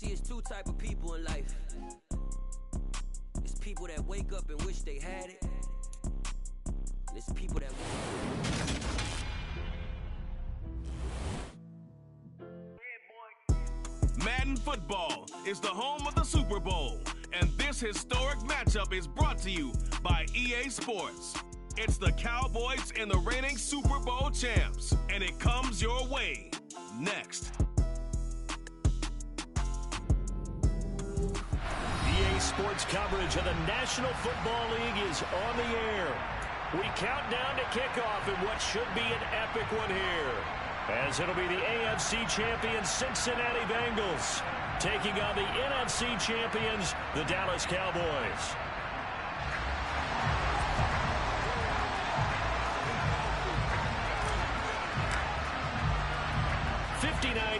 See, it's two type of people in life. It's people that wake up and wish they had it. And it's people that Madden Football is the home of the Super Bowl, and this historic matchup is brought to you by EA Sports. It's the Cowboys and the reigning Super Bowl champs, and it comes your way next. EA Sports coverage of the National Football League is on the air. We count down to kickoff in what should be an epic one here, as it'll be the AFC champions Cincinnati Bengals taking on the NFC champions, the Dallas Cowboys.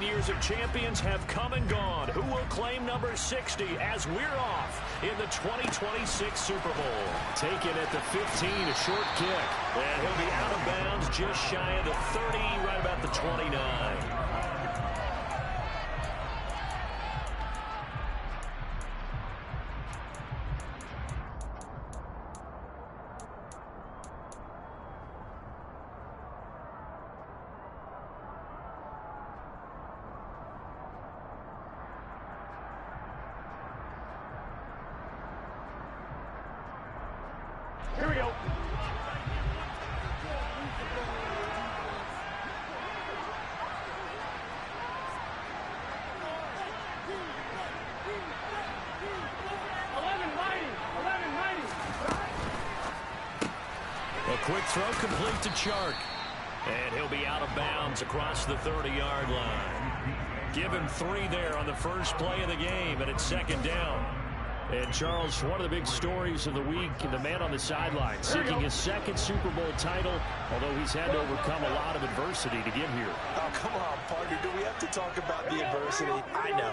Years of champions have come and gone. Who will claim number 60 as we're off in the 2026 Super Bowl? Taken at the 15, a short kick. And he'll be out of bounds just shy of the 30, right about the 29. Here we go. A quick throw complete to Chark. And he'll be out of bounds across the 30-yard line. Give him 3 there on the first play of the game, and it's second down. And, Charles, one of the big stories of the week, the man on the sideline, seeking his second Super Bowl title, although he's had to overcome a lot of adversity to get here. Oh, come on, partner. Do we have to talk about the adversity? I know.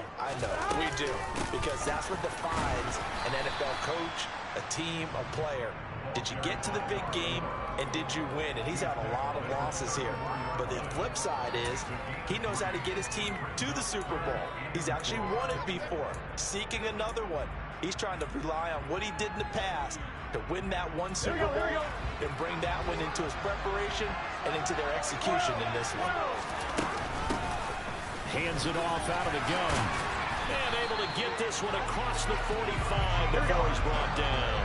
We do. Because that's what defines an NFL coach, a team, a player. Did you get to the big game, and did you win? And he's had a lot of losses here. But the flip side is he knows how to get his team to the Super Bowl. He's actually won it before, seeking another one. He's trying to rely on what he did in the past to win that one Super Bowl and bring that one into his preparation and into their execution in this one. Hands it off out of the gun. And able to get this one across the 45 before he's brought down.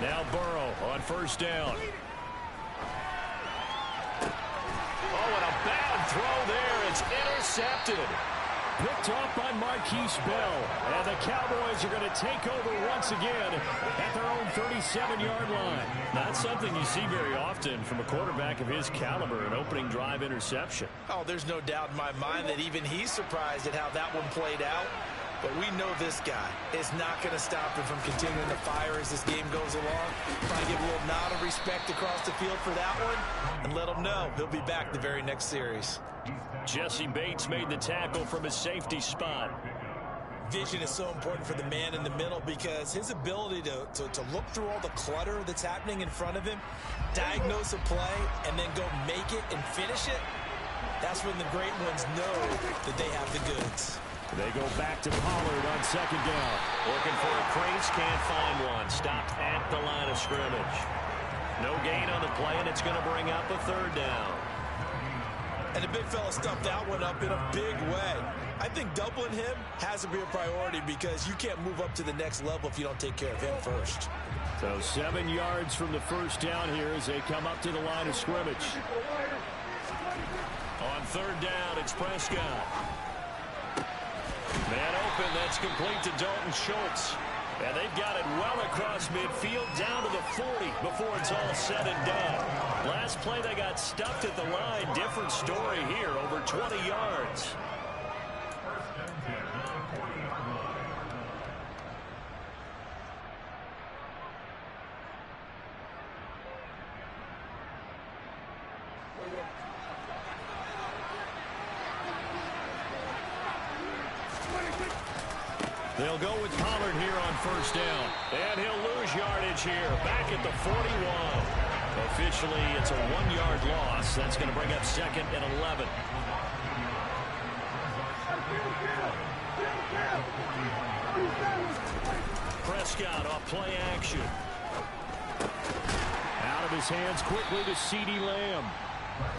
Now Burrow on first down. Oh, and a bad throw there. It's intercepted. Picked off by Marquise Bell. And the Cowboys are going to take over once again at their own 37-yard line. Not something you see very often from a quarterback of his caliber, an opening drive interception. Oh, there's no doubt in my mind that even he's surprised at how that one played out. But we know this guy is not going to stop him from continuing to fire as this game goes along. Probably give a little nod of respect across the field for that one and let him know he'll be back the very next series. Jesse Bates made the tackle from his safety spot. Vision is so important for the man in the middle because his ability to look through all the clutter that's happening in front of him, diagnose a play, and then go make it and finish it, that's when the great ones know that they have the goods. They go back to Pollard on second down. Looking for a crease, can't find one. Stopped at the line of scrimmage. No gain on the play, and it's going to bring up a third down. And the big fella stuffed that one up in a big way. I think doubling him has to be a priority because you can't move up to the next level if you don't take care of him first. So 7 yards from the first down here as they come up to the line of scrimmage. On third down, it's Prescott. Man open, that's complete to Dalton Schultz. And they've got it well across midfield, down to the 40 before it's all said and done. Last play, they got stuffed at the line. Different story here, over 20 yards. They'll go with Pollard here on first down. And he'll lose yardage here, back at the 41. Officially, it's a 1-yard loss. That's going to bring up 2nd and 11. Prescott off play action. Out of his hands quickly to CeeDee Lamb.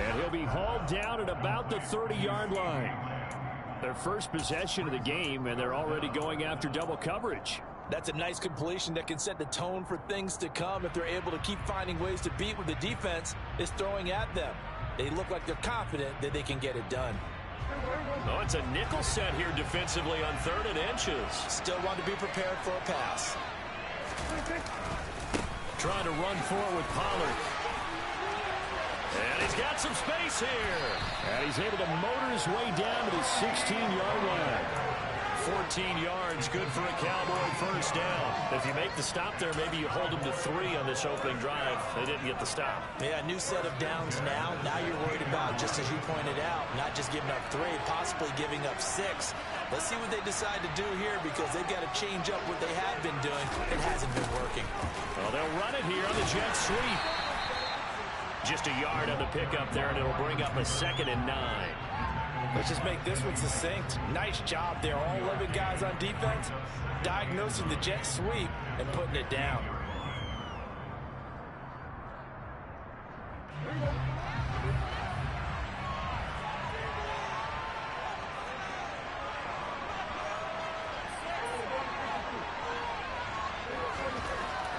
And he'll be hauled down at about the 30-yard line. Their first possession of the game, and they're already going after double coverage. That's a nice completion that can set the tone for things to come if they're able to keep finding ways to beat what the defense is throwing at them. They look like they're confident that they can get it done. Oh, it's a nickel set here defensively on 3rd and inches. Still want to be prepared for a pass. Trying to run forward with Pollard. And he's got some space here. And he's able to motor his way down to the 16-yard line. 14 yards, good for a Cowboy first down. If you make the stop there, maybe you hold them to 3 on this opening drive. They didn't get the stop. Yeah, new set of downs now. Now you're worried about, just as you pointed out, not just giving up 3, possibly giving up 6. Let's see what they decide to do here, because they've got to change up what they have been doing. It hasn't been working. Well, they'll run it here on the jet sweep. Just a yard on the pickup there, and it'll bring up a 2nd and 9. Let's just make this one succinct. Nice job there. All 11 guys on defense diagnosing the jet sweep and putting it down.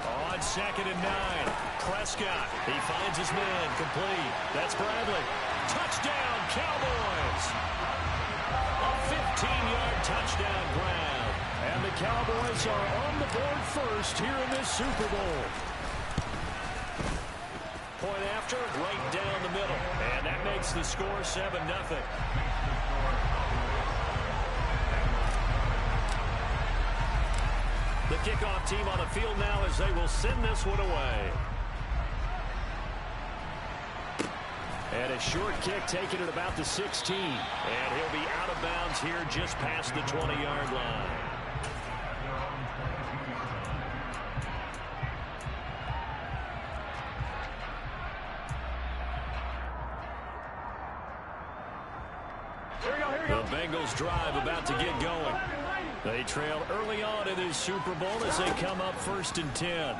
On 2nd and 9, Prescott. He finds his man, complete. That's Bradley. Touchdown, Cowboys! A 15-yard touchdown grab. And the Cowboys are on the board first here in this Super Bowl. Point after, right down the middle. And that makes the score 7-0. The kickoff team on the field now as they will send this one away. And a short kick taken at about the 16. And he'll be out of bounds here just past the 20-yard line. The Bengals drive about to get going. They trail early on in this Super Bowl as they come up 1st and 10.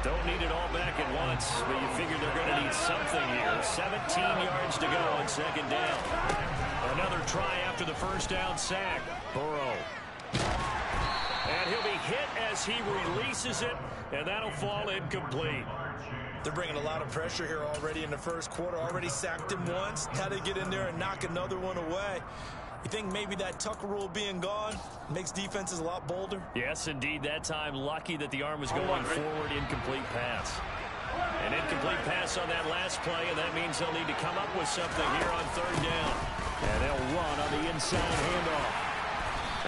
Don't need it all back at once, but you figure they're going to need something here. 17 yards to go on 2nd down. Another try after the first down sack. Burrow. And he'll be hit as he releases it, and that'll fall incomplete. They're bringing a lot of pressure here already in the first quarter. Already sacked him once. How to get in there and knock another one away. You think maybe that Tucker rule being gone makes defenses a lot bolder? Yes, indeed. That time, lucky that the arm was going forward. Incomplete pass. An incomplete pass on that last play, and that means they'll need to come up with something here on 3rd down. And they'll run on the inside handoff.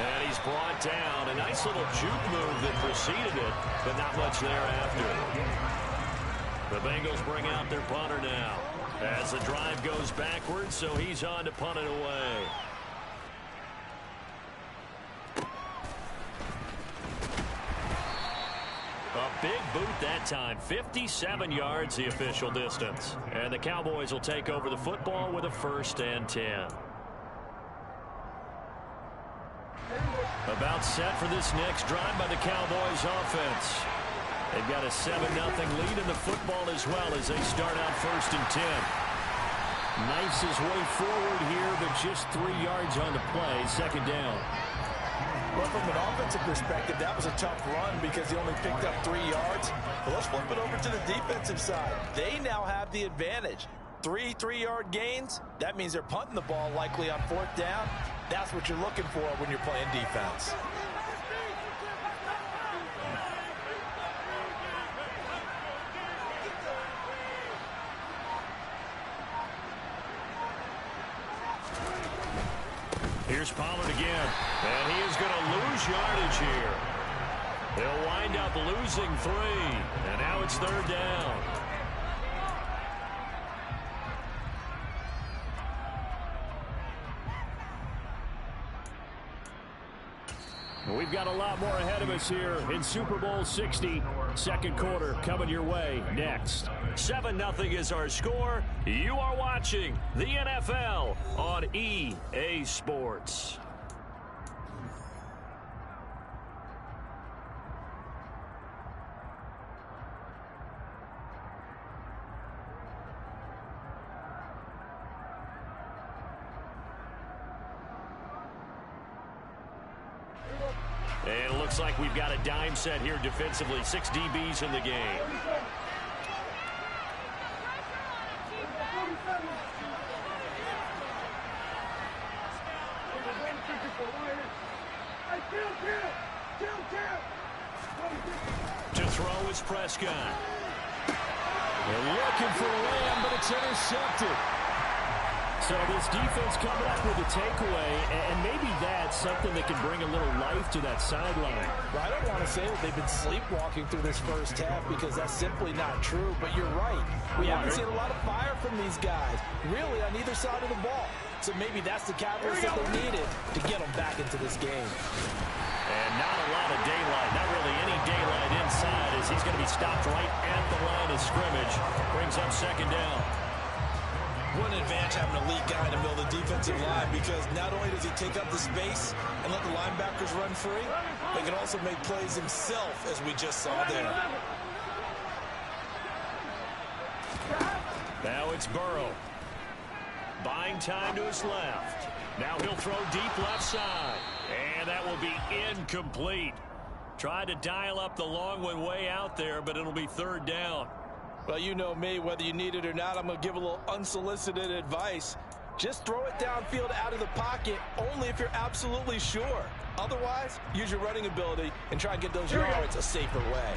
And he's brought down. A nice little juke move that preceded it, but not much thereafter. The Bengals bring out their punter now as the drive goes backwards, so he's on to punt it away. A big boot that time. 57 yards the official distance. And the Cowboys will take over the football with a 1st and 10. About set for this next drive by the Cowboys offense. They've got a 7-0 lead in the football as well as they start out 1st and 10. Knifes his way forward here, but just 3 yards on the play. 2nd down. Well, from an offensive perspective, that was a tough run because he only picked up 3 yards. But let's flip it over to the defensive side. They now have the advantage. 3 3-yard gains. That means they're punting the ball likely on 4th down. That's what you're looking for when you're playing defense. Here's Pollard again, and he is going to lose yardage here. They'll wind up losing 3, and now it's 3rd down. We've got a lot more ahead of us here in Super Bowl 60. Second quarter coming your way next. 7-0 is our score. You are watching the NFL on EA Sports. And it looks like we've got a dime set here defensively. 6 DBs in the game. To throw is Prescott. They're looking for Lamb, but it's intercepted. So this defense coming up with a takeaway, and maybe that's something that can bring a little life to that sideline. Well, I don't want to say that they've been sleepwalking through this first half because that's simply not true, but you're right. We haven't seen a lot of fire from these guys, really, on either side of the ball. So maybe that's the catalyst that they needed to get them back into this game. And not a lot of daylight, not really any daylight inside as he's going to be stopped right at the line of scrimmage. Brings up second down. What an advantage having an elite guy in the middle of the defensive line, because not only does he take up the space and let the linebackers run free, they can also make plays himself, as we just saw there. Now it's Burrow. Buying time to his left. Now he'll throw deep left side. And that will be incomplete. Tried to dial up the long one way out there, but it'll be third down. Well, you know me, whether you need it or not, I'm going to give a little unsolicited advice. Just throw it downfield out of the pocket only if you're absolutely sure. Otherwise, use your running ability and try and get those yards a safer way.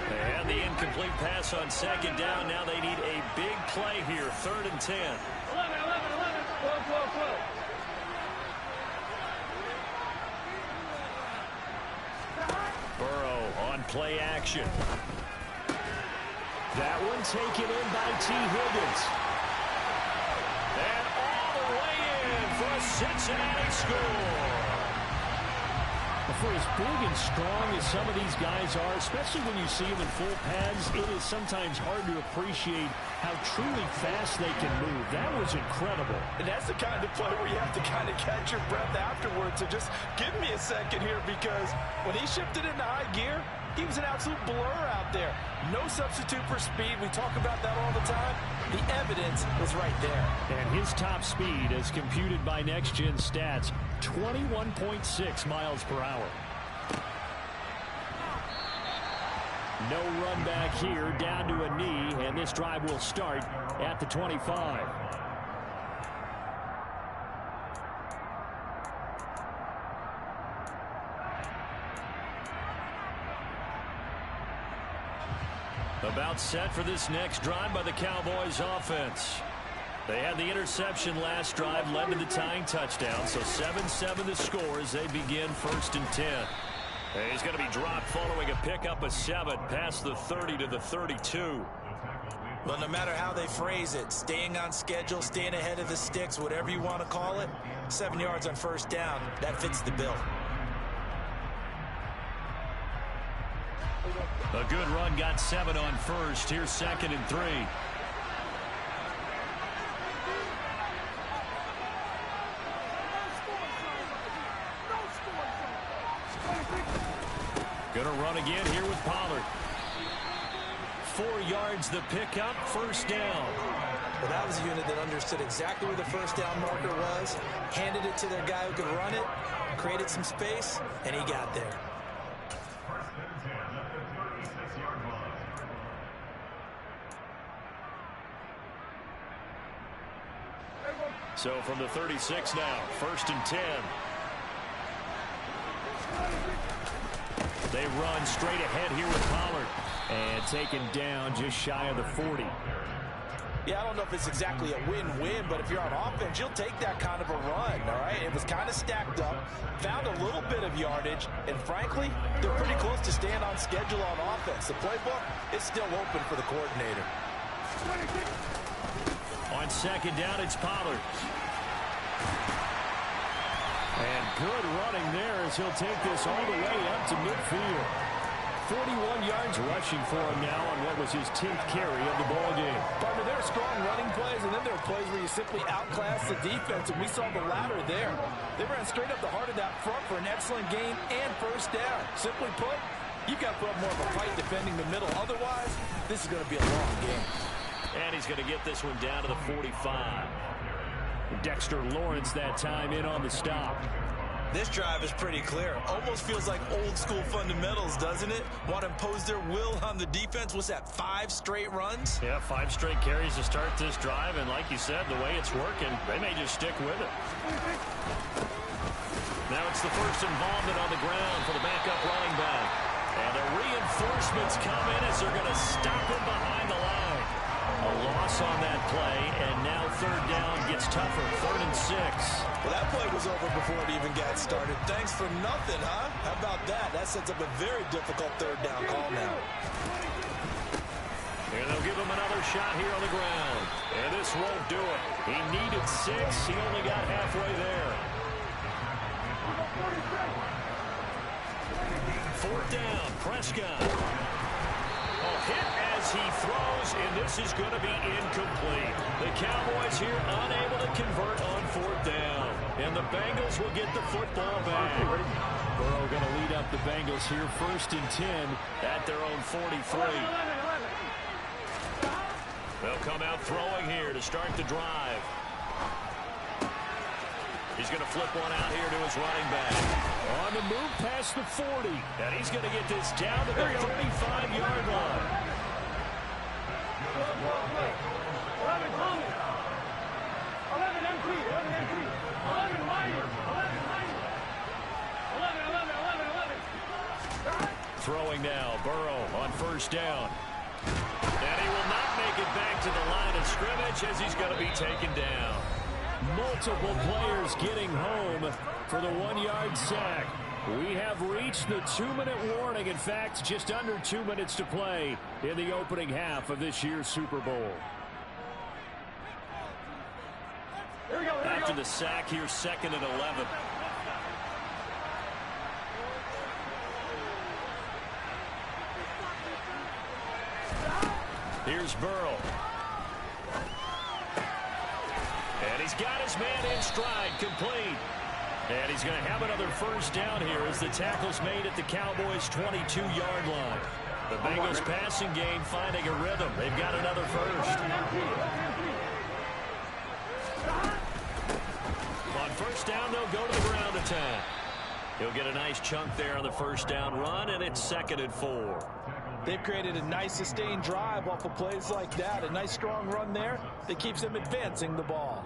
They had the incomplete pass on second down. Now they need a big play here, 3rd and 10. 11. Whoa. Burrow on play action. That one taken in by T. Higgins. And all the way in for a Cincinnati score. For as big and strong as some of these guys are, especially when you see them in full pads, it is sometimes hard to appreciate how truly fast they can move. That was incredible. And that's the kind of play where you have to kind of catch your breath afterwards. So just give me a second here, because when he shifted into high gear, he was an absolute blur out there. No substitute for speed. We talk about that all the time. The evidence was right there. And his top speed, as computed by Next Gen Stats, 21.6 miles per hour. No run back here, down to a knee, and this drive will start at the 25. About set for this next drive by the Cowboys offense. They had the interception last drive, led to the tying touchdown, so 7-7 the score as they begin 1st and 10. And he's going to be dropped following a pickup of 7 past the 30 to the 32. But no matter how they phrase it, staying on schedule, staying ahead of the sticks, whatever you want to call it, 7 yards on 1st down, that fits the bill. A good run, got 7 on 1st. Here's 2nd and 3. Gonna run again here with Pollard. 4 yards the pickup, 1st down. Well, that was a unit that understood exactly where the 1st down marker was, handed it to their guy who could run it, created some space, and he got there. So from the 36 now, 1st and 10. They run straight ahead here with Pollard. And taken down just shy of the 40. Yeah, I don't know if it's exactly a win-win, but if you're on offense, you'll take that kind of a run, all right? It was kind of stacked up, found a little bit of yardage, and frankly, they're pretty close to staying on schedule on offense. The playbook is still open for the coordinator. On 2nd down, it's Pollard. And good running there as he'll take this all the way up to midfield. 41 yards rushing for him now on what was his 10th carry of the ball game. Partner, there are strong running plays, and then there are plays where you simply outclass the defense, and we saw the latter there. They ran straight up the heart of that front for an excellent gain and first down. Simply put, you've got to put up more of a fight defending the middle. Otherwise, this is going to be a long game. And he's going to get this one down to the 45. Dexter Lawrence that time in on the stop. This drive is pretty clear. Almost feels like old school fundamentals, doesn't it? Want to impose their will on the defense. What's that, 5 straight runs? Yeah, 5 straight carries to start this drive. And like you said, the way it's working, they may just stick with it. Now it's the first involvement on the ground for the backup running back. And the reinforcements come in as they're going to stop him behind the line. A loss on that play, and now third down gets tougher. 3rd and 6. Well, that play was over before it even got started. Thanks for nothing, huh? How about that? That sets up a very difficult third down call now. And they'll give him another shot here on the ground. And this won't do it. He needed 6. He only got halfway there. 4th down, Prescott. Hit as he throws, and this is going to be incomplete. The Cowboys here unable to convert on 4th down. And the Bengals will get the football back. Burrow going to lead up the Bengals here 1st and 10 at their own 43. They'll come out throwing here to start the drive. He's going to flip one out here to his running back. On the move past the 40. And he's going to get this down to the 35-yard line. 11 empty. 11 minor. 11. Throwing now, Burrow on 1st down. And he will not make it back to the line of scrimmage as he's going to be taken down. Multiple players getting home for the 1-yard sack. We have reached the 2-minute warning. In fact, just under 2 minutes to play in the opening half of this year's Super Bowl. After the sack, here's 2nd and 11. Here's Burrow. And he's got his man in stride, complete. And he's going to have another first down here as the tackle's made at the Cowboys' 22-yard line. The Bengals passing game finding a rhythm. They've got another first. On 1st down, they'll go to the ground attack. He'll get a nice chunk there on the 1st down run, and it's 2nd and 4. They've created a nice sustained drive off of plays like that. A nice strong run there that keeps them advancing the ball.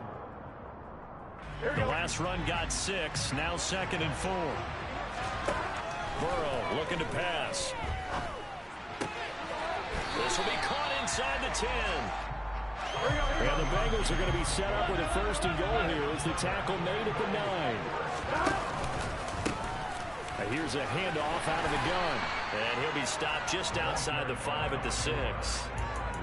The last run got 6. Now 2nd and 4. Burrow looking to pass. This will be caught inside the 10. And the Bengals are going to be set up with a 1st and goal here as the tackle made at the 9. Here's a handoff out of the gun. And he'll be stopped just outside the 5 at the 6.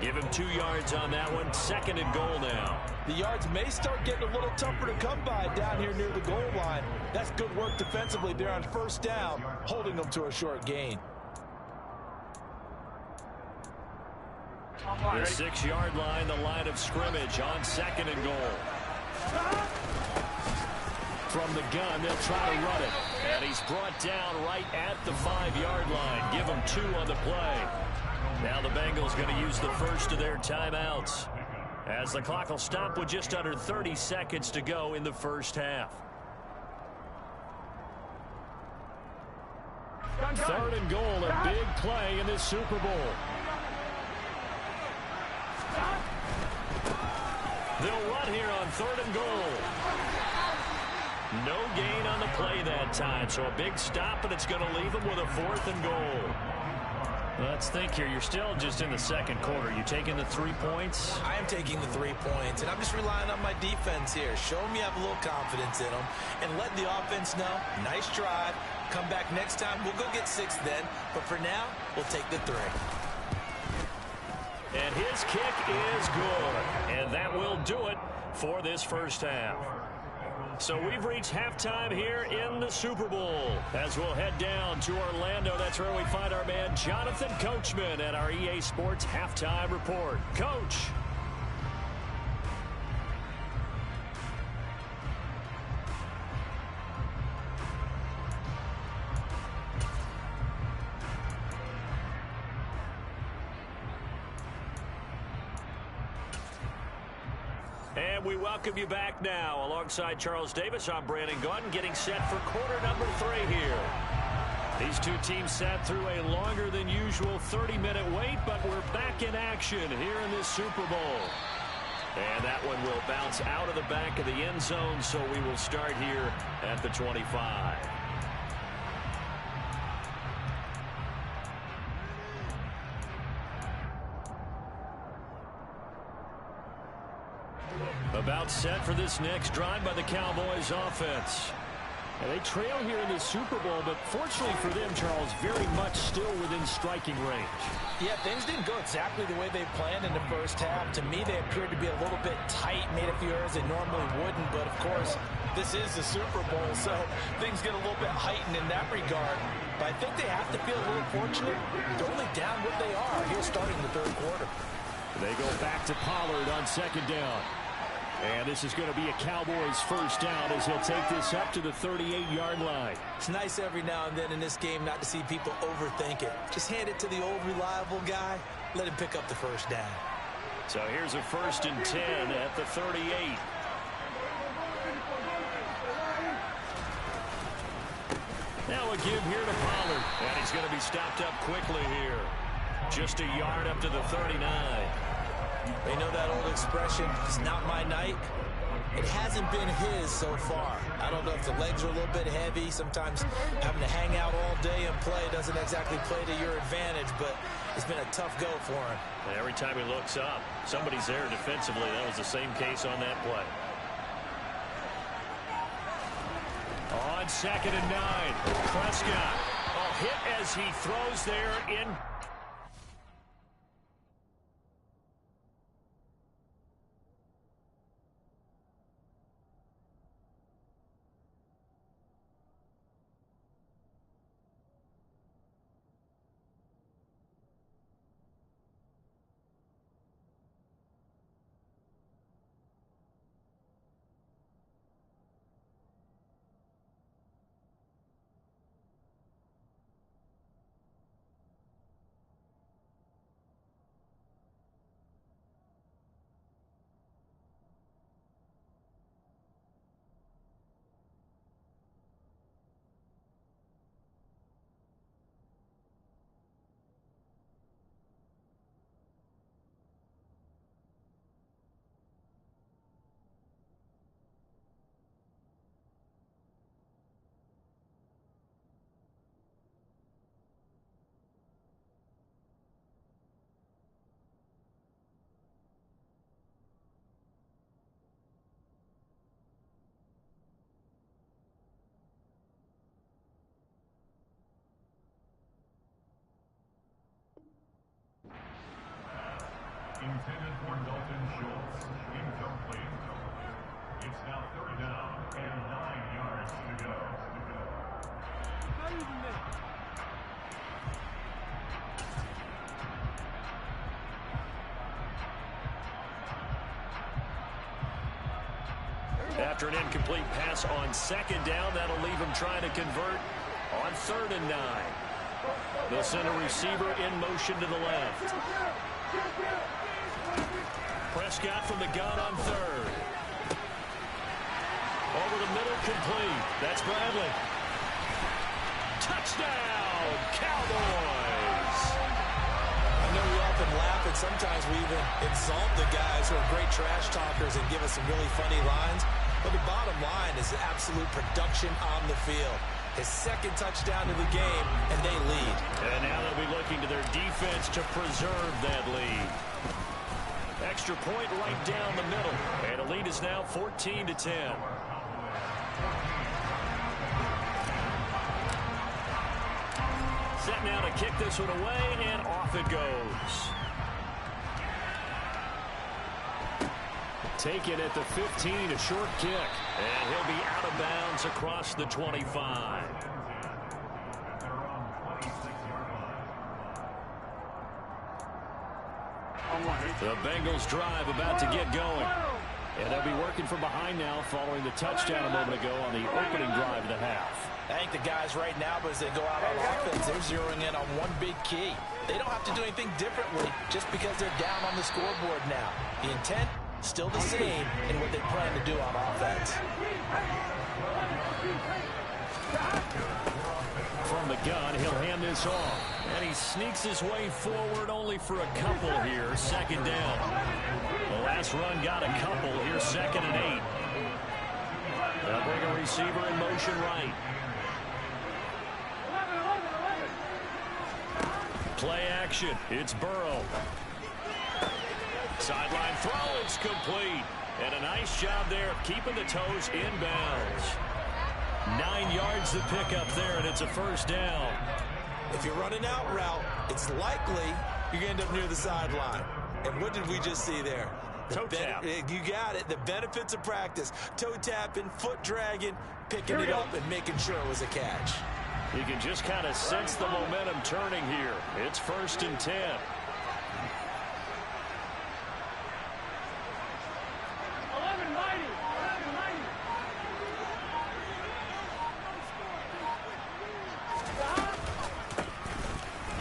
Give him 2 yards on that one. 2nd and goal now. The yards may start getting a little tougher to come by down here near the goal line. That's good work defensively there on 1st down, holding them to a short gain. The 6-yard line, the line of scrimmage on 2nd and goal. From the gun, they'll try to run it. And he's brought down right at the 5-yard line. Give him 2 on the play. Now the Bengals going to use the first of their timeouts as the clock will stop with just under 30 seconds to go in the 1st half. 3rd and goal, a big play in this Super Bowl. They'll run here on 3rd and goal. No gain on the play that time, so a big stop, and it's going to leave them with a 4th and goal. Let's think here. You're still just in the 2nd quarter. You taking the 3 points? I am taking the 3 points, and I'm just relying on my defense here. Show me I have a little confidence in them, and let the offense know, nice drive. Come back next time. We'll go get 6 then, but for now, we'll take the 3. And his kick is good, and that will do it for this 1st half. So we've reached halftime here in the Super Bowl. As we'll head down to Orlando, that's where we find our man Jonathan Coachman at our EA Sports Halftime Report. Coach. And we welcome you back now. Alongside Charles Davis, I'm Brandon Gaudin, getting set for quarter number 3 here. These two teams sat through a longer than usual 30-minute wait, but we're back in action here in this Super Bowl. And that one will bounce out of the back of the end zone, so we will start here at the 25. About set for this next drive by the Cowboys offense. And they trail here in the Super Bowl, but fortunately for them, Charles, very much still within striking range. Yeah, things didn't go exactly the way they planned in the first half. To me, they appeared to be a little bit tight, made a few errors they normally wouldn't. But, of course, this is the Super Bowl, so things get a little bit heightened in that regard. But I think they have to feel a little fortunate. They're only down what they are here starting the third quarter. They go back to Pollard on second down. And this is going to be a Cowboys first down as he'll take this up to the 38-yard line. It's nice every now and then in this game not to see people overthink it. Just hand it to the old reliable guy. Let him pick up the first down. So here's a 1st and 10 at the 38. Now a give here to Pollard. And he's going to be stopped up quickly here. Just a yard up to the 39. They know that old expression, it's not my night. It hasn't been his so far. I don't know if the legs are a little bit heavy. Sometimes having to hang out all day and play doesn't exactly play to your advantage, but it's been a tough go for him. And every time he looks up, somebody's there defensively. That was the same case on that play. On 2nd and 9, Prescott. Hit as he throws there in. Intended for Dalton Schultz. Incomplete. It's now 3rd down and 9 yards to go. Not even that. After an incomplete pass on 2nd down, that'll leave him trying to convert on 3rd and 9. They'll send a receiver in motion to the left. Prescott from the gun on 3rd. Over the middle, complete. That's Bradley. Touchdown, Cowboys! I know we often laugh, and sometimes we even insult the guys who are great trash talkers and give us some really funny lines. But the bottom line is the absolute production on the field. His 2nd touchdown of the game, and they lead. And now they'll be looking to their defense to preserve that lead. Extra point right down the middle. And the lead is now 14-10. Set now to kick this one away, and off it goes. taken at the 15, a short kick. And he'll be out of bounds across the 25. The Bengals drive about to get going. And they'll be working from behind now following the touchdown a moment ago on the opening drive of the half. I think the guys right now, as they go out on offense, they're zeroing in on one big key. They don't have to do anything differently just because they're down on the scoreboard now. The intent, still the same in what they plan to do on offense. From the gun, he'll hand this off. And he sneaks his way forward only for a couple here. Second down. The last run got a couple. Here's 2nd and 8. They'll bring a receiver in motion right. Play action. It's Burrow. Sideline throw. It's complete. And a nice job there of keeping the toes inbounds. 9 yards to pick up there, and it's a first down. If you're running out route, it's likely you're going to end up near the sideline. And what did we just see there? Toe tap. You got it. The benefits of practice. Toe tapping, foot dragging, picking it up, and making sure it was a catch. You can just kind of sense the momentum turning here. It's 1st and 10.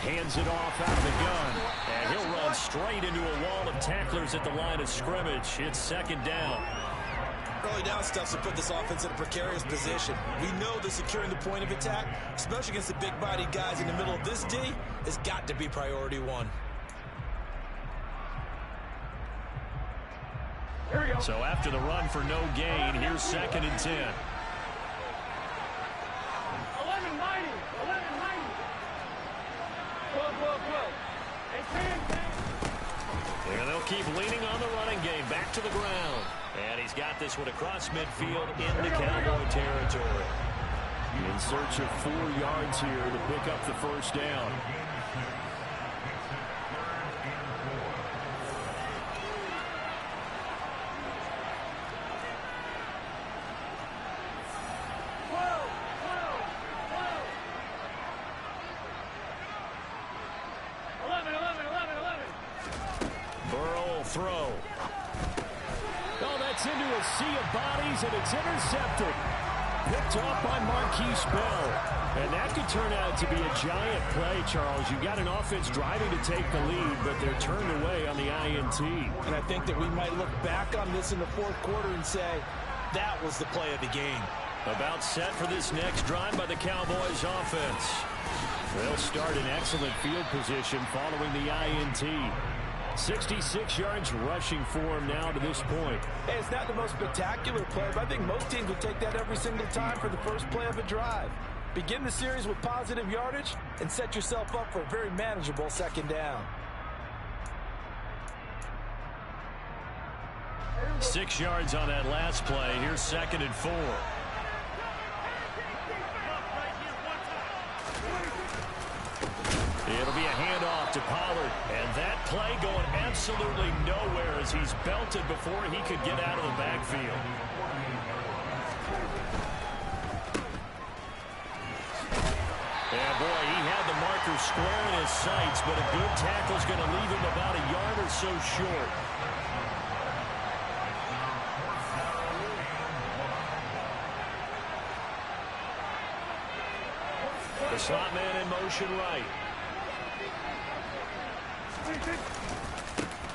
Hands it off out of the gun. And he'll run straight into a wall of tacklers at the line of scrimmage. It's 2nd down. Early down stuffs will put this offense in a precarious position. We know that securing the point of attack, especially against the big-bodied guys in the middle of this D, has got to be priority one. Here we go. So after the run for no gain, here's 2nd and 10. 11-90. 11-90. 12. And they'll keep leaning on the running game. Back to the ground. And he's got this one across midfield into Cowboy territory. In search of 4 yards here to pick up the first down. Throw. Oh, that's into a sea of bodies, and it's intercepted. Picked off by Marquise Bell. And that could turn out to be a giant play, Charles. You've got an offense driving to take the lead, but they're turned away on the INT. And I think that we might look back on this in the 4th quarter and say, that was the play of the game. About set for this next drive by the Cowboys offense. They'll start in excellent field position following the INT. 66 yards rushing for him now to this point. Hey, it's not the most spectacular play, but I think most teams would take that every single time for the first play of a drive. Begin the series with positive yardage and set yourself up for a very manageable 2nd down. 6 yards on that last play. Here's 2nd and 4. It'll be a handoff to Pollard. And that play going absolutely nowhere as he's belted before he could get out of the backfield. Yeah, boy, he had the marker square in his sights, but a good tackle's going to leave him about a yard or so short. The slot man in motion right.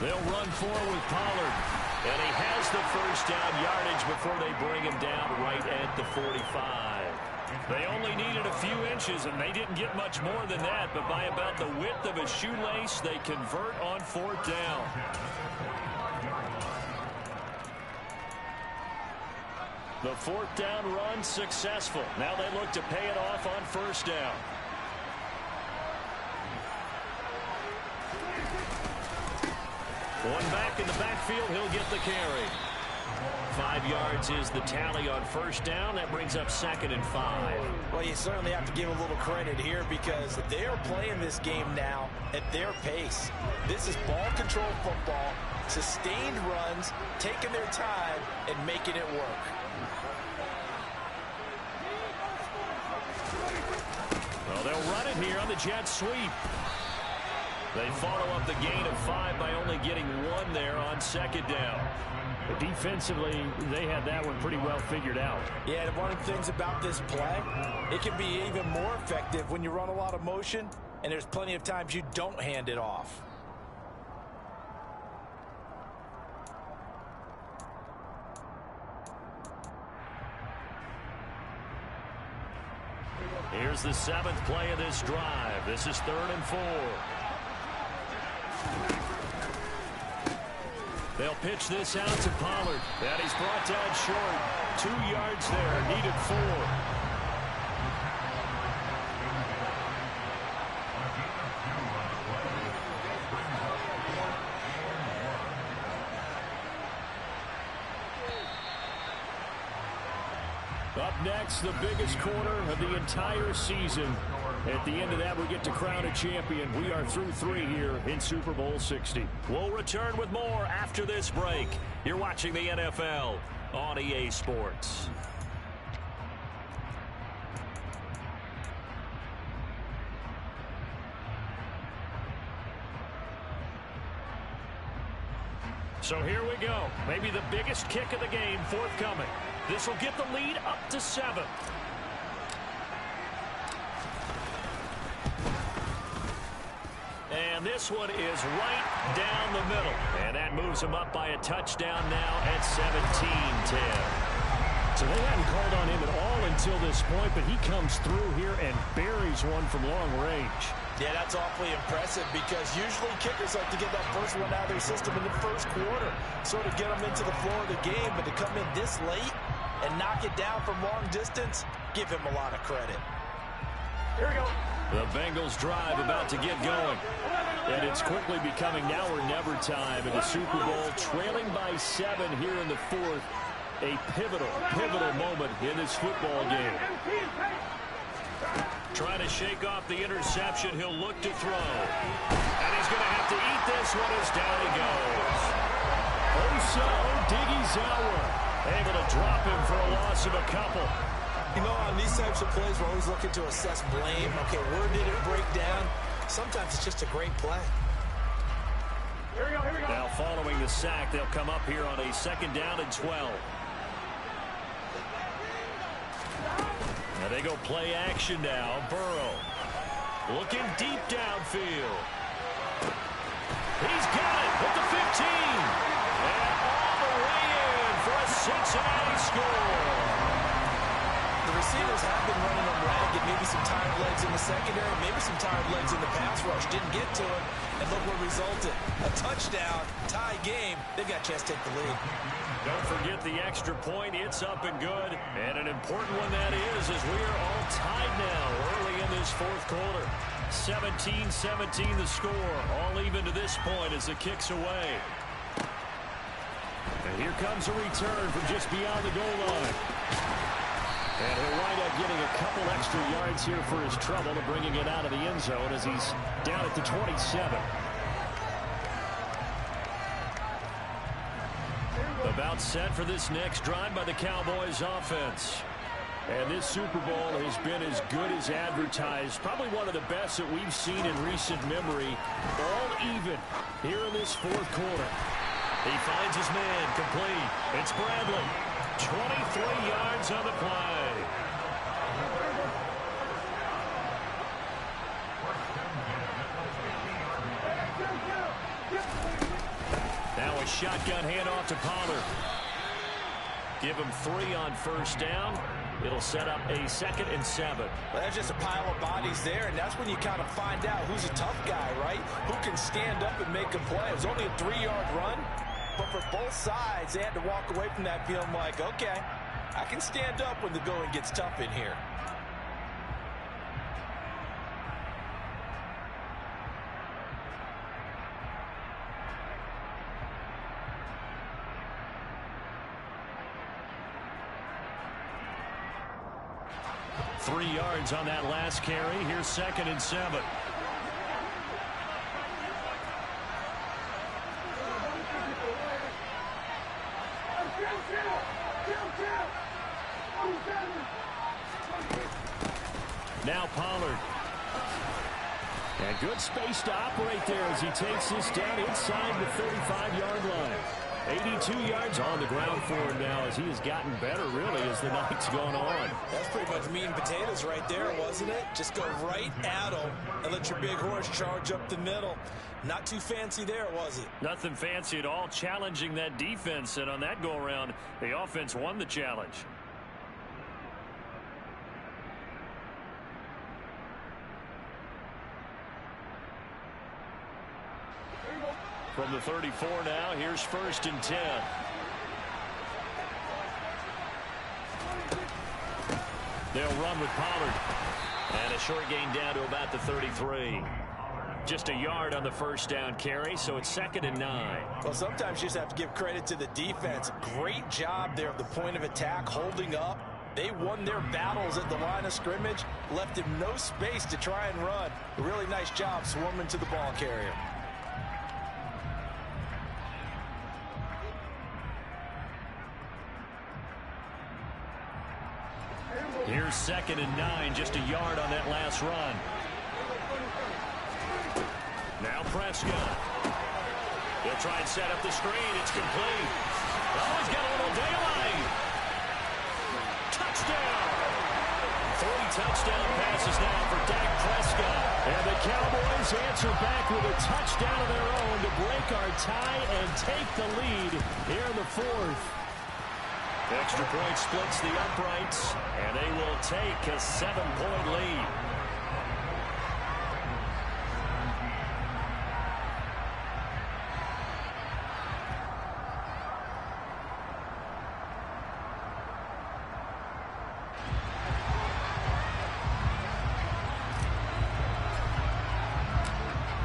They'll run forward with Pollard. And he has the first down yardage before they bring him down right at the 45. They only needed a few inches, and they didn't get much more than that. But by about the width of a shoelace, they convert on 4th down. The 4th down run successful. Now they look to pay it off on 1st down. One back in the backfield, he'll get the carry. 5 yards is the tally on 1st down. That brings up 2nd and 5. Well, you certainly have to give a little credit here because they are playing this game now at their pace. This is ball control football. Sustained runs, taking their time, and making it work. Well, they'll run it here on the jet sweep. They follow up the gain of 5 by only getting 1 there on second down. But defensively, they had that one pretty well figured out. Yeah, and one of the things about this play, it can be even more effective when you run a lot of motion, and there's plenty of times you don't hand it off. Here's the 7th play of this drive. This is 3rd and 4. They'll pitch this out to Pollard. And he's brought down short. 2 yards there. Needed 4. Up next, the biggest quarter of the entire season. At the end of that, we get to crown a champion. We are through 3 here in Super Bowl 60. We'll return with more after this break. You're watching the NFL on EA Sports. So here we go. Maybe the biggest kick of the game forthcoming. This will get the lead up to 7. And this one is right down the middle. And that moves them up by a touchdown now at 17-10. So they hadn't called on him at all until this point, but he comes through here and buries one from long range. Yeah, that's awfully impressive because usually kickers like to get that first one out of their system in the first quarter, sort of get them into the flow of the game, but to come in this late and knock it down from long distance, give him a lot of credit. Here we go. The Bengals drive about to get going. And it's quickly becoming now or never time in the Super Bowl, trailing by 7 here in the 4th. A pivotal moment in this football game. Trying to shake off the interception. He'll look to throw. And he's going to have to eat this one as down he goes. Osa Odighizuwa Able to drop him for a loss of a couple. You know, on these types of plays, we're always looking to assess blame. Okay, where did it break down? Sometimes it's just a great play. Here we go, here we go. Now following the sack, they'll come up here on a 2nd down and 12. Now they go play action now. Burrow looking deep downfield. He's got it at the 15. And all the way in for a Cincinnati score. The receivers have been running them ragged. Maybe some tired legs in the secondary, maybe some tired legs in the pass rush. Didn't get to it, and look what resulted. A touchdown, tie game. They've got a chance to take the lead. Don't forget the extra point. It's up and good. And an important one that is, as we are all tied now early in this 4th quarter. 17-17 the score. All even to this point as the kick's away. And here comes a return from just beyond the goal line. And he'll wind up getting a couple extra yards here for his trouble to bringing it out of the end zone as he's down at the 27. About set for this next drive by the Cowboys offense. And this Super Bowl has been as good as advertised. Probably one of the best that we've seen in recent memory. All even here in this 4th quarter. He finds his man complete. It's Bradley. 23 yards on the play. Now a shotgun handoff to Pollard. Give him 3 on 1st down. It'll set up a 2nd and 7. Well, there's just a pile of bodies there, and that's when you kind of find out who's a tough guy, right? Who can stand up and make a play. It was only a 3-yard run, but for both sides, they had to walk away from that feeling like, okay, I can stand up when the going gets tough in here. Three yards on that last carry. Here's 2nd and 7. Now Pollard. And good space to operate there as he takes this down inside the 35-yard line. 82 yards on the ground for him now as he has gotten better, really, as the night's gone on. That's pretty much meat and potatoes right there, wasn't it? Just go right at him and let your big horse charge up the middle. Not too fancy there, was it? Nothing fancy at all, challenging that defense. And on that go-around, the offense won the challenge. From the 34 now, here's 1st and 10. They'll run with Pollard. And a short gain down to about the 33. Just a yard on the first down carry, so it's 2nd and 9. Well, sometimes you just have to give credit to the defense. Great job there at the point of attack, holding up. They won their battles at the line of scrimmage, left him no space to try and run. A really nice job swarming to the ball carrier. Here's 2nd and 9, just a yard on that last run. Now Prescott. He'll try and set up the screen. It's complete. Oh, he's got a little daylight. Touchdown. 3 touchdown passes now for Dak Prescott. And the Cowboys answer back with a touchdown of their own to break our tie and take the lead here in the 4th. Extra point splits the uprights, and they will take a 7-point lead.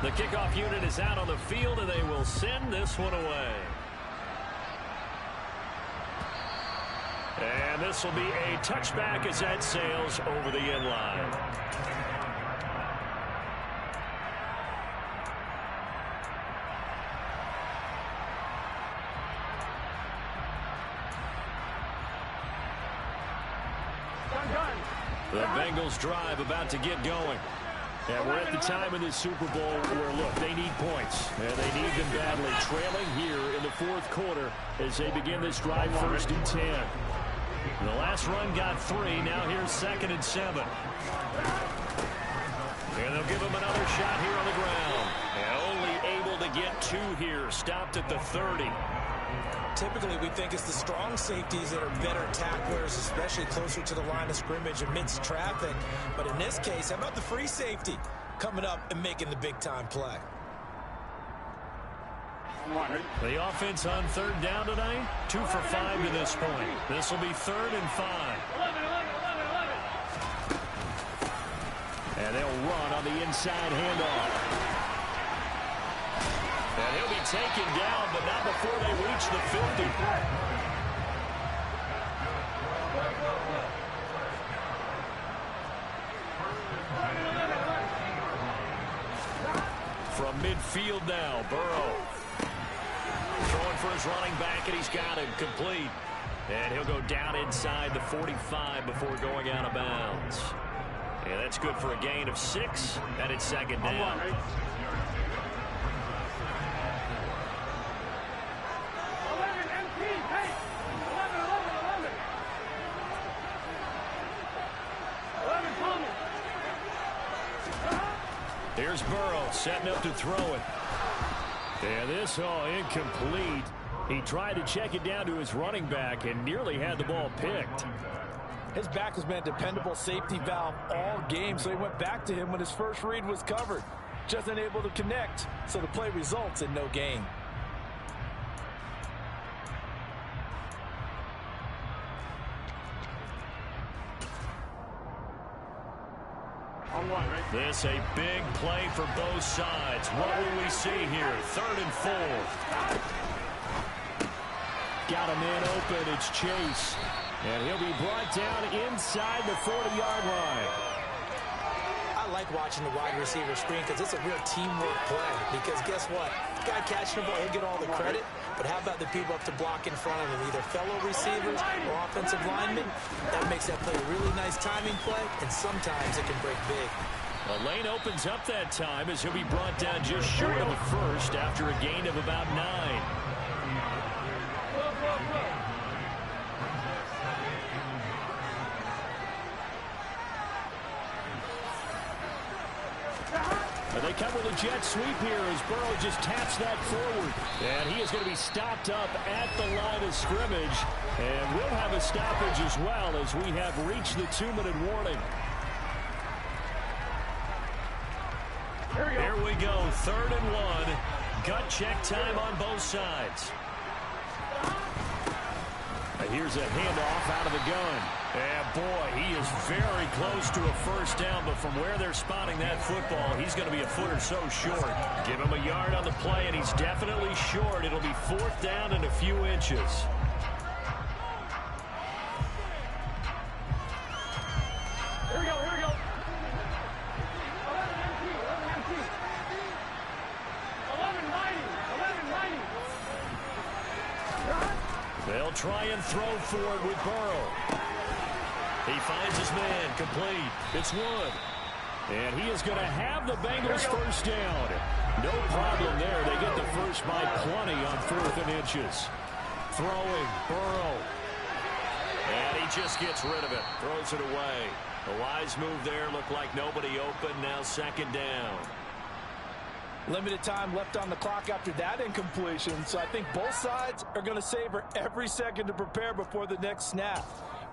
The kickoff unit is out on the field, and they will send this one away. And this will be a touchback as that sails over the end line. The Bengals drive about to get going. And we're at the time in this Super Bowl where, look, they need points. And they need them badly. Trailing here in the 4th quarter as they begin this drive 1st and 10. And the last run got 3. Now here's 2nd and 7. And they'll give him another shot here on the ground. And only able to get 2 here. Stopped at the 30. Typically, we think it's the strong safeties that are better tacklers, especially closer to the line of scrimmage amidst traffic. But in this case, how about the free safety coming up and making the big-time play? The offense on 3rd down tonight, 2 for 5 to this point. This will be 3rd and 5. And they'll run on the inside handoff. And he'll be taken down, but not before they reach the 50. From midfield now, Burrow. Throwing for his running back, and he's got it complete. And he'll go down inside the 45 before going out of bounds. And that's good for a gain of 6, and it's 2nd down. Here's Burrow setting up to throw it. And this all incomplete. He tried to check it down to his running back and nearly had the ball picked. His back has been a dependable safety valve all game, so he went back to him when his first read was covered. Just unable to connect, so the play results in no gain. This a big play for both sides. What will we see here? 3rd and 4. Got a man open. It's Chase. And he'll be brought down inside the 40-yard line. I like watching the wide receiver screen because it's a real teamwork play. Because guess what? The guy catching the ball, he'll get all the credit. But how about the people up to block in front of him, either fellow receivers or offensive linemen? That makes that play a really nice timing play, and sometimes it can break big. The lane opens up that time as he'll be brought down just short of the first after a gain of about 9. They come with a jet sweep here as Burrow just taps that forward. And he is going to be stopped up at the line of scrimmage. And we'll have a stoppage as well as we have reached the 2-minute warning. Here we go, 3rd and 1. Gut check time on both sides. Here's a handoff out of the gun. And boy, he is very close to a first down, but from where they're spotting that football, he's going to be a foot or so short. Give him a yard on the play, and he's definitely short. It'll be 4th down and a few inches. Here we go, here we go. 11-90. They'll try and throw for it with Burrow. He finds his man, complete. It's Wood. And he is going to have the Bengals first down. No problem there. They get the first by plenty on 4th and inches. Throwing, Burrow. And he just gets rid of it. Throws it away. A wise move there. Looked like nobody open. Now 2nd down. Limited time left on the clock after that incompletion, so I think both sides are going to savor every second to prepare before the next snap.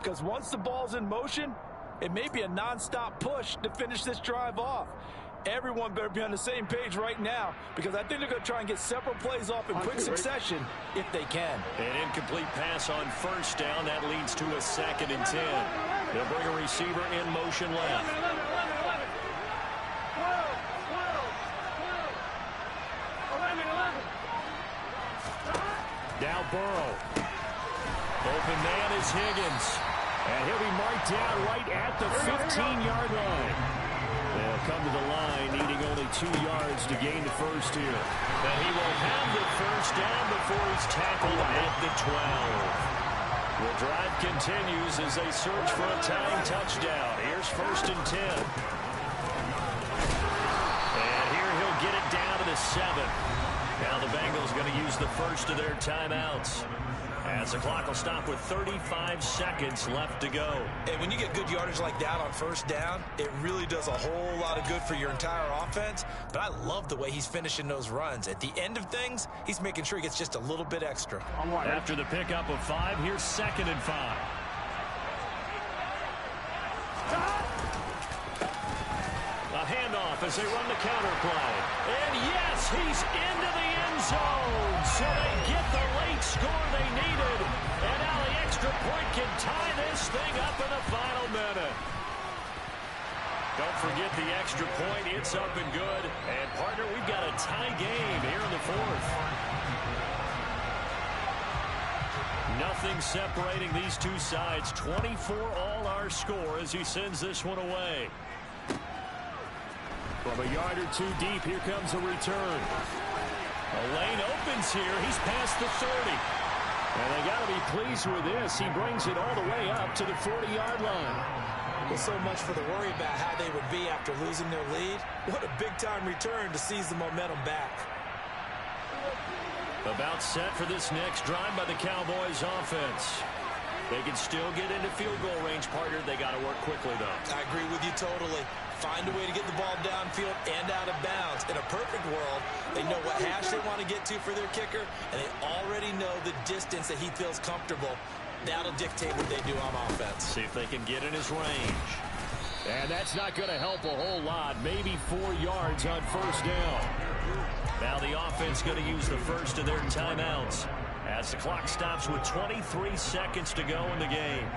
Because once the ball's in motion, it may be a nonstop push to finish this drive off. Everyone better be on the same page right now, because I think they're going to try and get several plays off in quick succession if they can. An incomplete pass on 1st down. That leads to a 2nd and 10. They'll bring a receiver in motion left. Now Burrow. Open man is Higgins. And he'll be marked down right at the 15-yard line. They'll come to the line, needing only 2 yards to gain the first here. And he will have the first down before he's tackled at the 12. The drive continues as they search for a tying touchdown. Here's 1st and 10. And here he'll get it down to the 7. Now the Bengals going to use the first of their timeouts, as the clock will stop with 35 seconds left to go. And when you get good yardage like that on 1st down, it really does a whole lot of good for your entire offense. But I love the way he's finishing those runs. At the end of things, he's making sure he gets just a little bit extra. After the pickup of 5, here's 2nd and 5. A handoff as they run the counter play. And yes, he's into the end zone. So they get the late score they needed. And now the extra point can tie this thing up in the final minute. Don't forget the extra point. It's up and good. And partner, we've got a tie game here in the 4th. Nothing separating these two sides. 24 all our score as he sends this one away. From a yard or 2 deep, here comes a return. A lane opens here. He's past the 30. And they got to be pleased with this. He brings it all the way up to the 40-yard line. Well, so much for the worry about how they would be after losing their lead. What a big-time return to seize the momentum back. About set for this next drive by the Cowboys offense. They can still get into field goal range, partner. They got to work quickly, though. I agree with you totally. Find a way to get the ball downfield and out of bounds. In a perfect world, they know what hash they want to get to for their kicker, and they already know the distance that he feels comfortable. That'll dictate what they do on offense. See if they can get in his range. And that's not going to help a whole lot. Maybe 4 yards on 1st down. Now the offense going to use the first of their timeouts as the clock stops with 23 seconds to go in the game.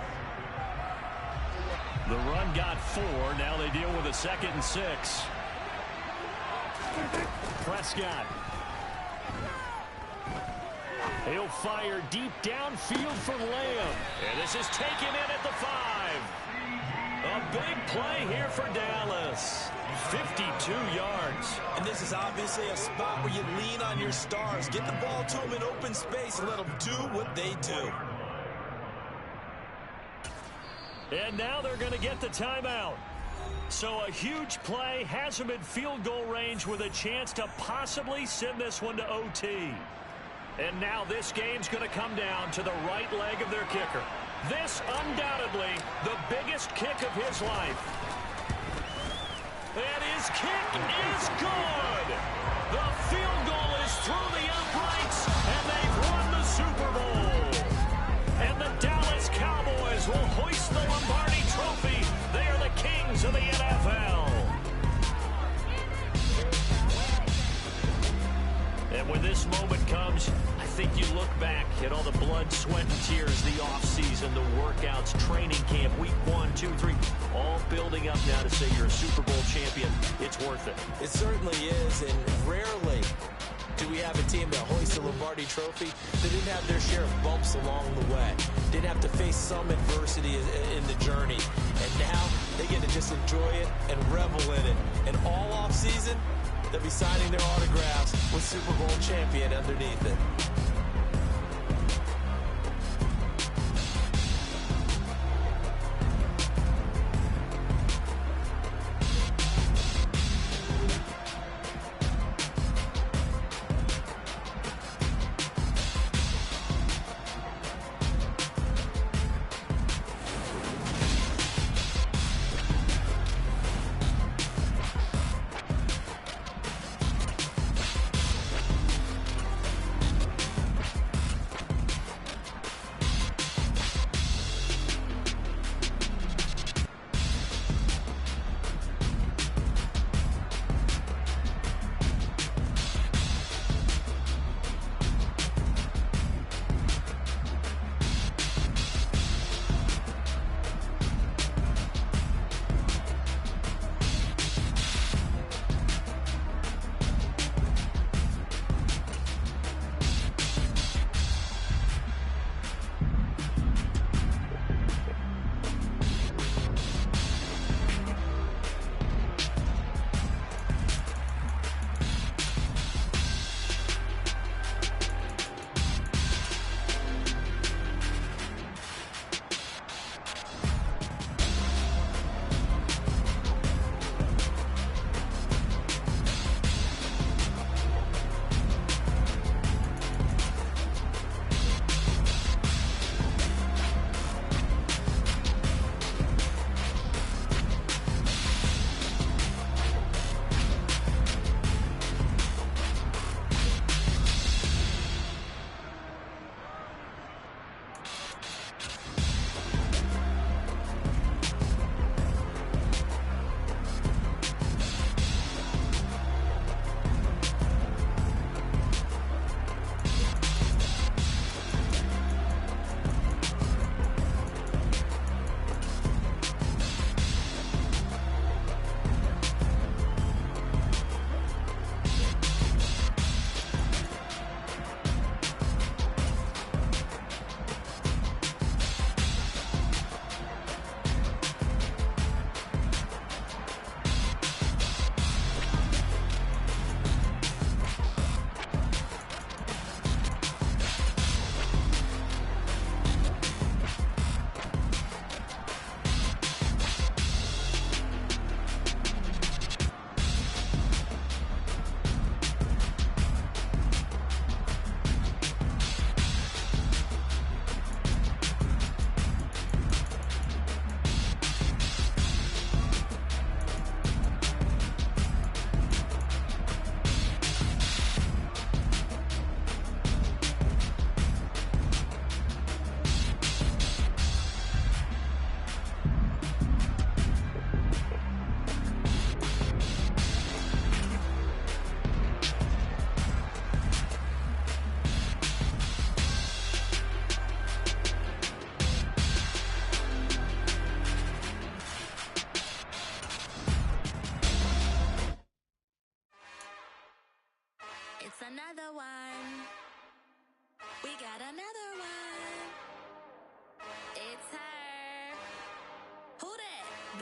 The run got 4. Now they deal with a 2nd and 6. Prescott. He'll fire deep downfield for Lamb. And this is taken in at the 5. A big play here for Dallas. 52 yards. And this is obviously a spot where you lean on your stars. Get the ball to them in open space and let them do what they do. And now they're going to get the timeout. So a huge play has them in field goal range with a chance to possibly send this one to OT. And now this game's going to come down to the right leg of their kicker. This undoubtedly the biggest kick of his life. And his kick is good. The field goal is through the uprights, and they've won the Super Bowl. And the Dallas Cowboys will hoist the Lombardi Trophy. They are the kings of the NFL. And when this moment comes, I think you look back at all the blood, sweat, and tears, the offseason, the workouts, training camp, week 1, 2, 3, all building up now to say you're a Super Bowl champion. It's worth it. It certainly is, and rarely do we have a team that hoists the Lombardi Trophy that didn't have their share of bumps along the way, didn't have to face some adversity in the journey, and now they get to just enjoy it and revel in it. And all offseason, they'll be signing their autographs with Super Bowl champion underneath it.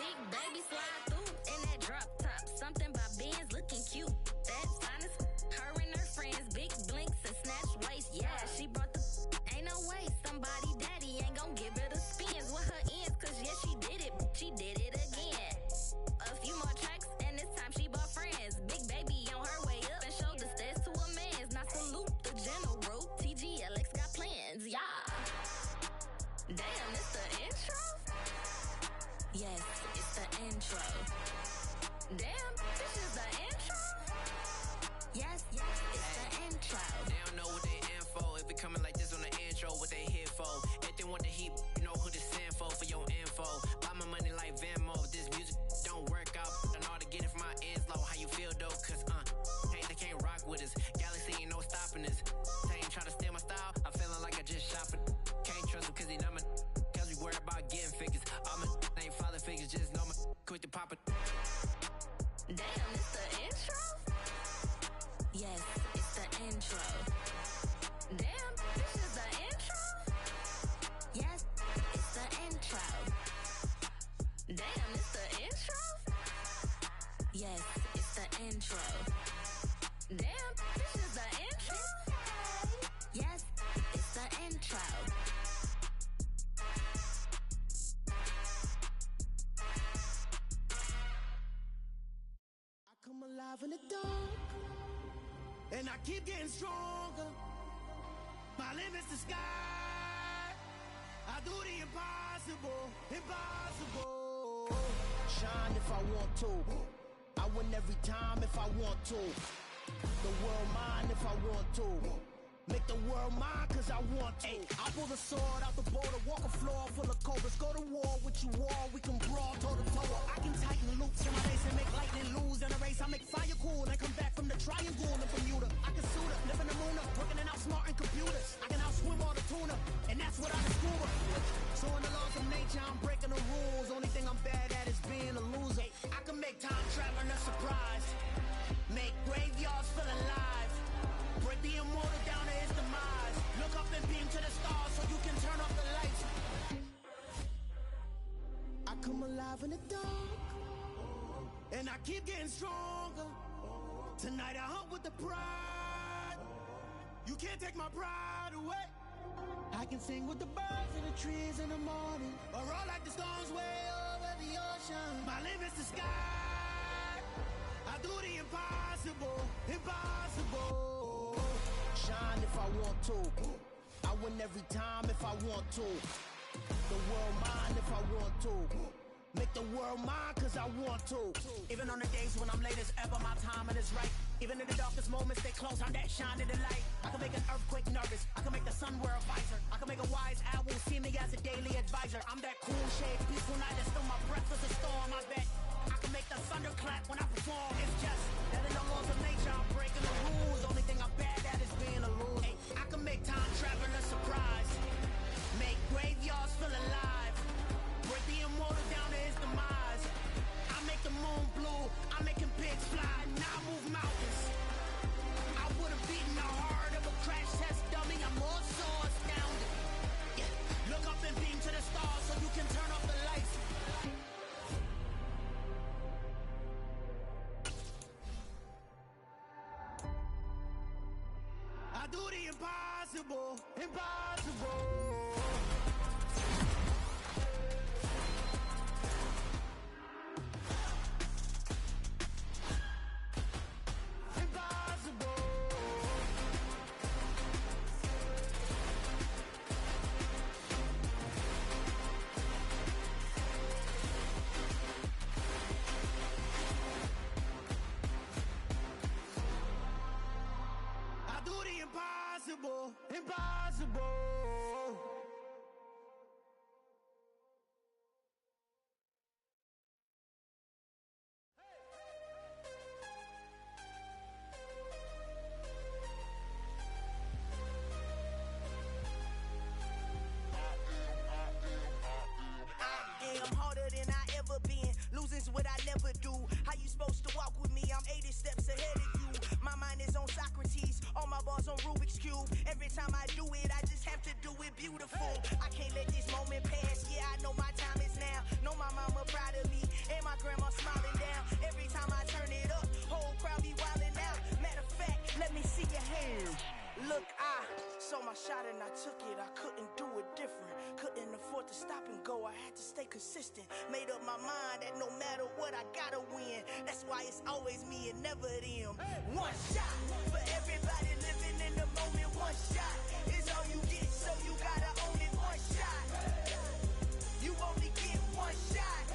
Big baby slide through in that drop top. Something by Benz looking cute. That finest. Her and her friends, big blinks and snatch waist. Yeah, she brought the. Ain't no way somebody daddy ain't gon' give her the spins with her ends. Cause yeah, she did it. She did it again. A few more tracks and this time she bought friends. Big baby on her way up and showed the stairs to a man's. Now salute the general. TGLX got plans. Yeah. Damn, it's the intro? Yes, it's the intro. Damn, this is the intro? Yes, it's the intro. They don't know what they info. If it coming like this on the intro, what they here for? If they want the heat, you know who to send for your info. Buy my money like Venmo. If this music don't work out, I know how to get it from my ends low. How you feel though? Cause they can't rock with us. Galaxy ain't no stopping us. They ain't try to steal my style. I'm feeling like I just shot for. Can't trust him cause he not my. Cause we worried about getting figures. All my ain't father figures, just know my quick to pop it. Damn, it's the intro? Yes, it's the intro. Damn, this is the intro? Yes, it's the intro. Damn, it's the intro? Yes, it's the intro. Damn, this is the intro? Yes, it's the intro. I'm alive in the dark, and I keep getting stronger. My limit's the sky. I do the impossible, impossible. Shine if I want to. I win every time if I want to. The world mine if I want to. Make the world mine cause I want to. I pull the sword out the border, walk a floor full of cobras. Go to war with you all, we can brawl toe to toe. I can tighten loops in my race and make lightning lose in a race. I make fire cool and come back from the triangle in Bermuda. I can suit up, live in the moon up, working and outsmarting computers. I can outswim all the tuna, and that's what I'm scuba. So in the laws of nature, I'm breaking the rules. Only thing I'm bad at is being a loser. I can make time traveling a surprise. Make graveyards feel alive. Break the immortal down to his demise. Look up and beam to the stars so you can turn off the lights. I come alive in the dark, and I keep getting stronger. Tonight I hunt with the pride. You can't take my pride away. I can sing with the birds and the trees in the morning, or roll like the storms way over the ocean. My limit's the sky. I do the impossible, impossible. Shine if I want to. I win every time if I want to. The world mine if I want to. Make the world mine cause I want to. Even on the days when I'm late as ever, my timing is right. Even in the darkest moments, stay close, I'm that shining the light. I can make an earthquake nervous, I can make the sun wear a visor. I can make a wise owl see me as a daily advisor. I'm that cool shade, peaceful night that's still my breath is a storm, I bet. I can make the thunder clap when I perform. It's just that in the laws of nature, I'm breaking the rules. Only thing I'm bad at is being a loser. Hey, I can make time travel a surprise. Make graveyards feel alive. Break the immortal down to his demise. I make the moon blue. I'm making pigs fly. Now I move mountains. I would have beaten the heart of a crash test dummy. I'm more so astounded. Yeah. Look up and beam to the stars so you can turn off the lights. I do the impossible, impossible. Impossible, impossible. I'm harder than I ever been. Losing's what I never do. How you supposed to walk with me? I'm 80 steps ahead of you. My mind is on Socrates, all my bars on Rubik's Cube. Every time I do it, I just have to do it beautiful. I can't let this moment pass, yeah, I know my time is now. Know my mama proud of me, shot and I took it. I couldn't do it different. Couldn't afford to stop and go. I had to stay consistent. Made up my mind that no matter what, I gotta win. That's why it's always me and never them. One shot for everybody living in the moment. One shot is all you get, so you gotta own it. One shot. You only get one shot.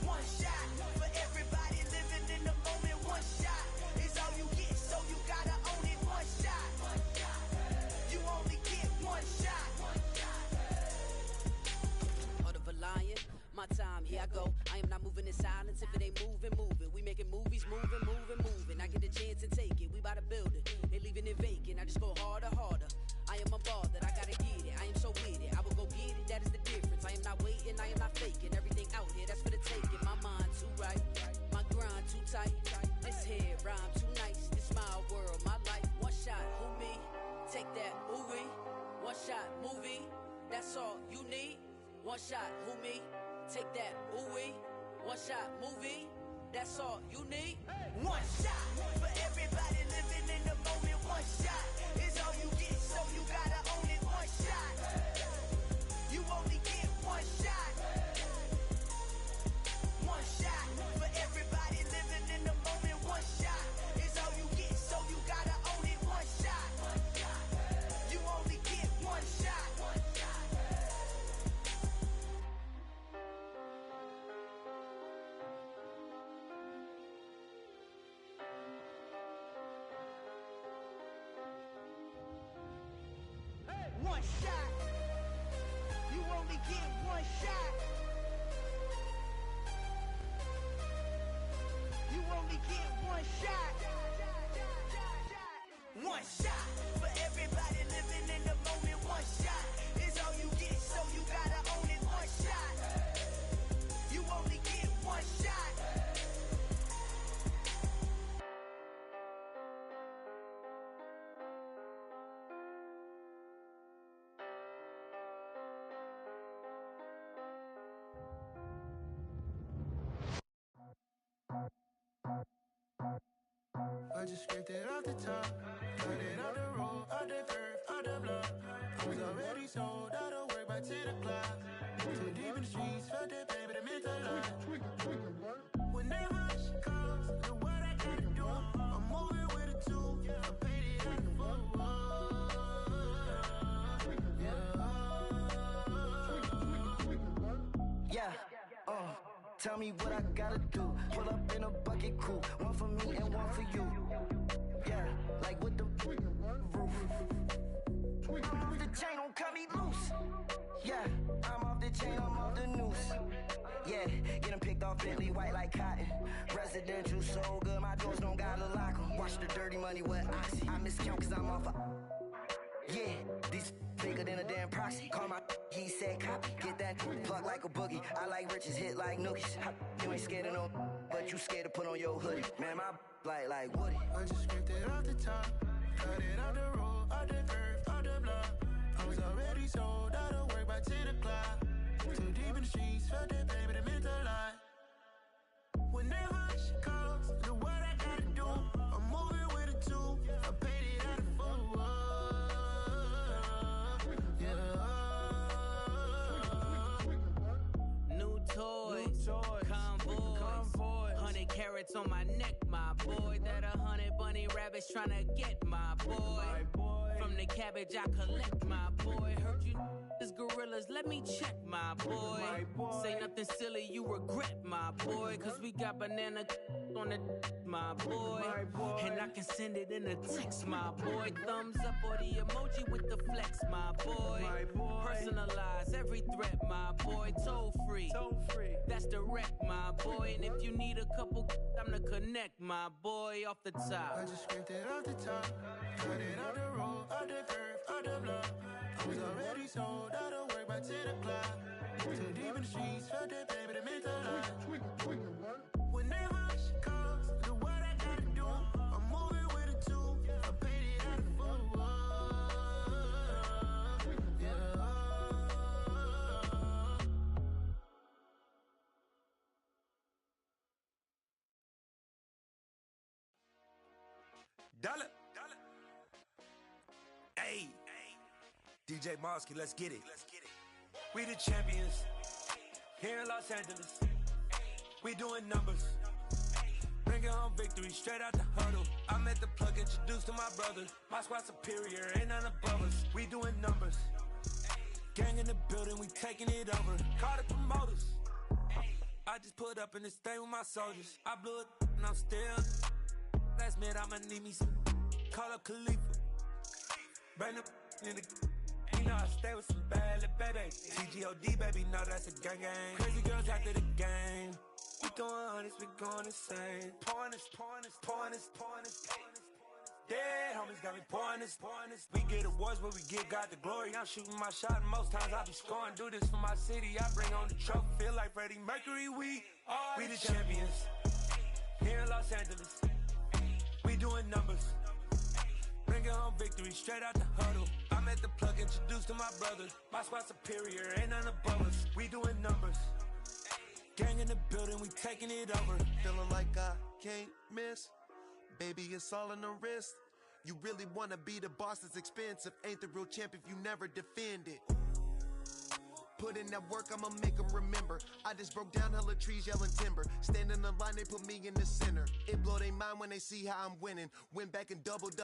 One shot for everybody living in the moment. One shot is all you get, so you gotta own it. One shot. You only get one shot. Heart of a lion, my time, here I go. I am not moving in silence. If it ain't moving, move it. We making movies, moving, moving, moving. I get a chance and take it. We bout to build it. Ain't leaving it vacant. I just go harder, harder. I am a ball that I gotta get it. I am so with it. I will go get it. That is the difference. I am not waiting. I am not faking. Everything out here, that's for the taking. My mind too right. My grind too tight. This head rhyme too nice. This my world, my life. One shot, who me? Take that, ooh wee. One shot, movie. That's all you need. One shot, who me? Take that, ooh wee. One shot, movie. That's all you need. One shot for everybody living in the moment. One shot is all you get, so you gotta own it. One shot. You only get one shot. One shot for everybody living in the moment. One shot is all you get, so you gotta own it. One shot. You only get one shot. One shot. You only get one shot. You only get one shot. One shot for everybody living in the moment. One shot is all you get, so you gotta own it. One shot. You only get one shot. I just scraped it off the top, got it out the road, out the curve, out the block. I was already sold, out of work by 10 o'clock. Too deep in the streets, felt that pain, but it meant a lot. Whenever she calls, do what I gotta do. I'm moving with a two, I paid it out the foot. Yeah, tell me what I gotta do. Pull up in a bucket crew, one for me and one for you. Yeah, like with the roof. I'm off the chain, don't cut me loose. Yeah, I'm off the chain, I'm off the noose. Yeah, getting picked off Bentley white like cotton. Residential so good, my doors don't gotta lock 'em. Watch the dirty money with oxy. I miscount cause I'm off a... Yeah, these bigger than a damn proxy. Call my he said copy. Get that plug like a boogie. I like riches, hit like nookies. You ain't scared of no, but you scared to put on your hoodie. Man, my like Woody. I just scraped it off the top, got it out the road, out the curve, out the block. I was already sold, out of work by 10 o'clock. Too deep in the streets, felt that pain, but it meant a lot. Whenever she calls, do what I gotta do. I'm moving with a two, I paid it out the foot. New toys, convoys, 100 carats on my neck, my boy. That 100 bunny rabbits tryna get my boy. From the cabbage I collect, my boy. Heard you is gorillas, let me check, my boy. Say nothing silly, you regret, my boy. Cause we got banana on the my boy. And I can send it in a text, my boy. Thumbs up or the emoji with the flex, my boy. Personalize every threat, my boy. Toll free, that's direct, my boy. And if you need a couple, I'm the connect, my boy. Off the top, I just scraped it off the top, got it out the road, out the curve, out the block. I was already sold, out of work by 10 o'clock. Too deep in the streets, felt that pain, but it meant a lot. Whenever she calls, do what I gotta do. I'm moving with a two, I paid it out the foot. Dollar. DJ Mosky, let's get it. We the champions here in Los Angeles. We doing numbers. Bringing home victory straight out the huddle. I'm at the plug, introduced to my brother. My squad superior, ain't none above us. We doing numbers. Gang in the building, we taking it over. Call the promoters. I just put up in this thing with my soldiers. I blew it and I'm still. Last minute I'ma need me some. Call up Khalifa. Bring up in the. You know I stay with some bad little baby. TGOD baby, know that's a gang gang. Crazy girls after the game. We throwing hundreds, we going insane. Pouring this. Dead homies got me pouring this. We get awards, but we give God the glory. I'm shooting my shot, and most times I be scoring. Do this for my city, I bring on the trophy. Feel like Freddie Mercury, we the champions. Here in Los Angeles, we doing numbers. Bringing home victory straight out the huddle. I'm at the plug, introduced to my brother. My squad superior, ain't none above us. We doing numbers. Gang in the building, we taking it over. Feeling like I can't miss. Baby, it's all in the wrist. You really wanna be the boss, it's expensive. Ain't the real champ if you never defend it. Put in that work, I'ma make them remember. I just broke down hella trees, yelling timber. Stand in the line, they put me in the center. It blow their mind when they see how I'm winning. Went back and doubled up.